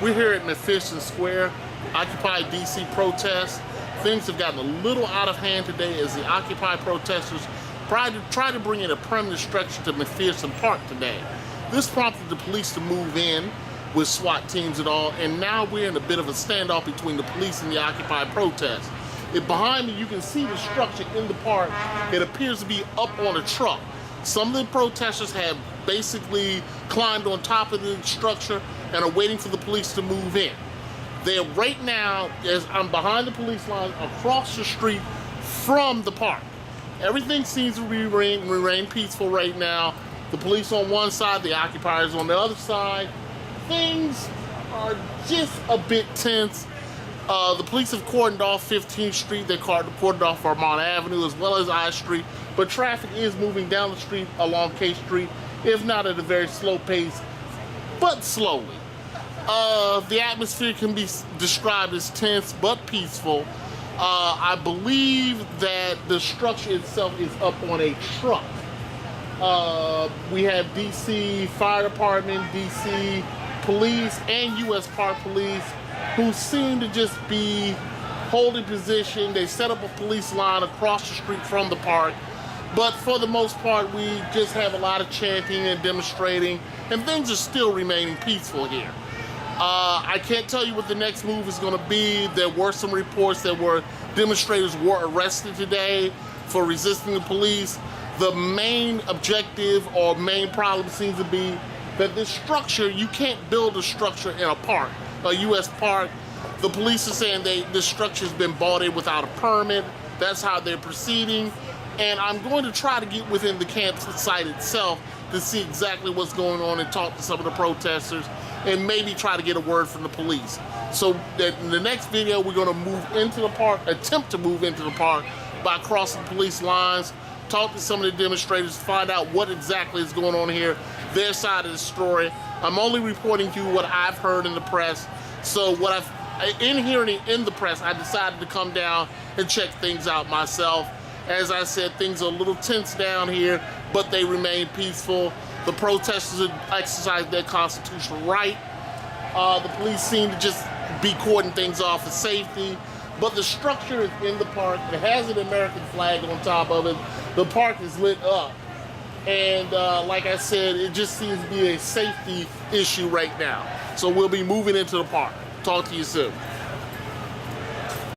We're here at McPherson Square, Occupy DC protest. Things have gotten a little out of hand today as the Occupy protesters try to bring in a permanent structure to McPherson Park today. This prompted the police to move in with SWAT teams and all, and now we're in a bit of a standoff between the police and the Occupy protest. Behind me, you can see the structure in the park. It appears to be up on a truck. Some of the protesters have basically climbed on top of the structure and are waiting for the police to move in. They're right now, as I'm behind the police line, across the street from the park. Everything seems to remain peaceful right now. The police on one side, the occupiers on the other side. Things are just a bit tense. The police have cordoned off 15th Street. They cordoned off Vermont Avenue as well as I Street. But traffic is moving down the street along K Street, if not at a very slow pace, but slowly. The atmosphere can be described as tense but peaceful. I believe that the structure itself is up on a truck. We have DC Fire Department, DC Police, and US Park Police who seem to just be holding position. They set up a police line across the street from the park. But for the most part, we just have a lot of chanting and demonstrating, and things are still remaining peaceful here. I can't tell you what the next move is going to be. There were some reports that demonstrators were arrested today for resisting the police. The main objective or main problem seems to be that this structure, you can't build a structure in a park, a U.S. park. The police are saying this structure has been bought in without a permit. That's how they're proceeding. And I'm going to try to get within the campsite itself to see exactly what's going on and talk to some of the protesters and maybe try to get a word from the police. So that in the next video, we're going to move into the park, attempt to move into the park by crossing police lines, talk to some of the demonstrators, find out what exactly is going on here, their side of the story. I'm only reporting to you what I've heard in the press. So what in the press, I decided to come down and check things out myself. As I said, things are a little tense down here, but they remain peaceful. The protesters are exercising their constitutional right. The police seem to just be cordoning things off for safety. But the structure is in the park. It has an American flag on top of it. The park is lit up. And like I said, it just seems to be a safety issue right now. So we'll be moving into the park. Talk to you soon.